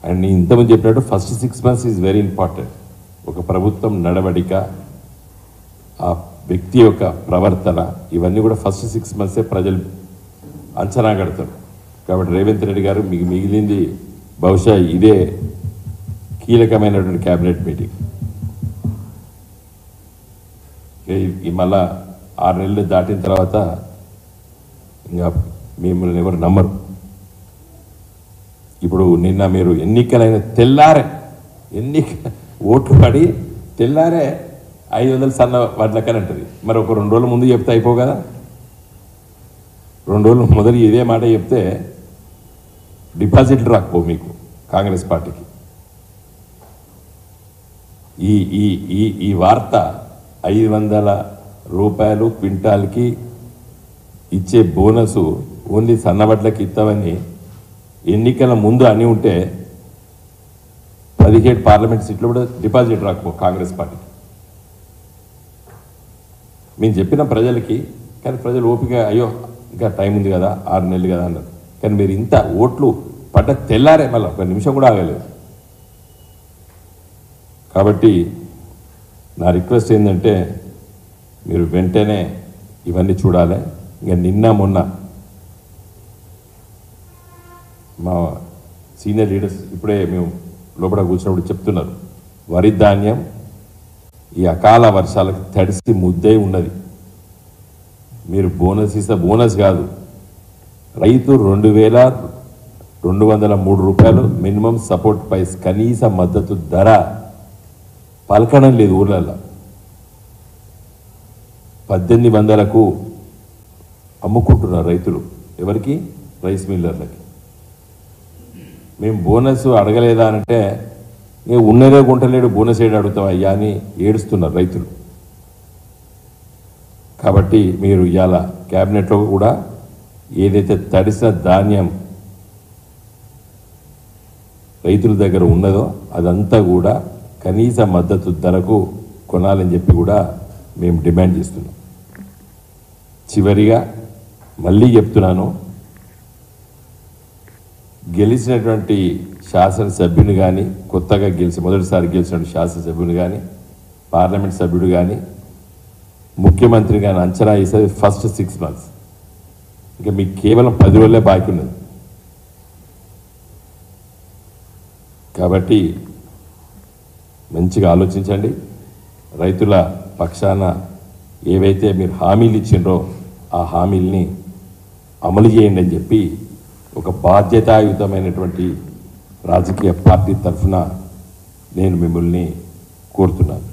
And నేను ఇంతకుముందు చెప్పినట్టు first 6 months is very important. ఒక ప్రభుత్వం నడవడిక, ఆ వ్యక్తి యొక్క ప్రవర్తన, ఇవన్నీ కూడా ఫస్ట్ 6 months ప్రజలు అంచనా కడతారు. కాబట్టి రేవంత్ రెడ్డి గారు మీకు మిగిలింది బహుశా ఇదే కీలకమైనటువంటి క్యాబినెట్ మీటింగ్. మళ్ళా 6 నెలలు దాటిన తర్వాత ఇంకా మిమ్మల్ని ఎవరు నమ్మరు. ఇప్పుడు నిన్న మీరు ఎన్నికలైన తెల్లారే ఓట్లు పడి తెల్లారే 500 సన్న వడ్లకని అంటది. మరి ఒక 2 రోజుల ముందు చెప్తే అయిపో కదా. 2 రోజులు మొదలు ఇదే మాట చెప్తే డిపాజిట్లు రాకపో మీకు కాంగ్రెస్ పార్టీకి. ఈ ఈ ఈ ఈ వార్త 500 రూపాయలు క్వింటాల్కి ఇచ్చే బోనసు ఓన్లీ సన్నబడ్లకి ఇస్తామని ఎన్నికల ముందు అని ఉంటే 17 పార్లమెంట్ సీట్లు కూడా డిపాజిట్ రాకపో కాంగ్రెస్ పార్టీకి. మేము చెప్పిన ప్రజలకి, కానీ ప్రజలు ఓపిక అయ్యో ఇంకా టైం ఉంది కదా 6 నెలలు కదా అన్నారు. కానీ మీరు ఇంత ఓట్లు పడ్డ తెల్లారే మళ్ళీ ఒక నిమిషం కూడా ఆగలేదు. కాబట్టి నా రిక్వెస్ట్ ఏంటంటే మీరు వెంటనే ఇవన్నీ చూడాలి. ఇంకా నిన్న మొన్న మా సీనియర్ లీడర్స్ ఇప్పుడే మేము లోపల కూర్చున్నప్పుడు చెప్తున్నారు, వరి ధాన్యం ఈ అకాల వర్షాలకు తడిసి ముద్దై ఉన్నది. మీరు బోనస్ ఇస్తే బోనస్ కాదు, రైతు 2203 రూపాయలు మినిమం సపోర్ట్ ప్రైస్ కనీస మద్దతు ధర పలకడం లేదు ఊర్లలో. 1800కు అమ్ముకుంటున్నారు రైతులు. ఎవరికి? రైస్ మిల్లర్లకి. మేము బోనస్ అడగలేదా అంటే ఉన్నదే గుంటలేడు బోనస్ ఏడు అడుగుతాం అయ్యా అని ఏడుస్తున్నారు రైతులు. కాబట్టి మీరు ఇవాళ క్యాబినెట్లో కూడా ఏదైతే తడిసిన ధాన్యం రైతుల దగ్గర ఉన్నదో అదంతా కూడా కనీస మద్దతు ధరకు కొనాలని చెప్పి కూడా మేము డిమాండ్ చేస్తున్నాం. చివరిగా మళ్ళీ చెప్తున్నాను, గెలిచినటువంటి శాసనసభ్యుని కానీ, కొత్తగా మొదటిసారి గెలిచినటువంటి శాసనసభ్యుని కానీ, పార్లమెంట్ సభ్యుడు కానీ, ముఖ్యమంత్రి కానీ అంచనా వేసేది ఫస్ట్ 6 months. ఇంకా మీకు కేవలం 10 రోజులే బాకీ ఉన్నది. కాబట్టి మంచిగా ఆలోచించండి. రైతుల పక్షాన ఏవైతే మీరు హామీలు ఇచ్చిండ్రో ఆ హామీల్ని అమలు చేయండి అని చెప్పి ఒక బాధ్యతాయుతమైనటువంటి రాజకీయ పార్టీ తరఫున నేను మిమ్మల్ని కోరుతున్నాను.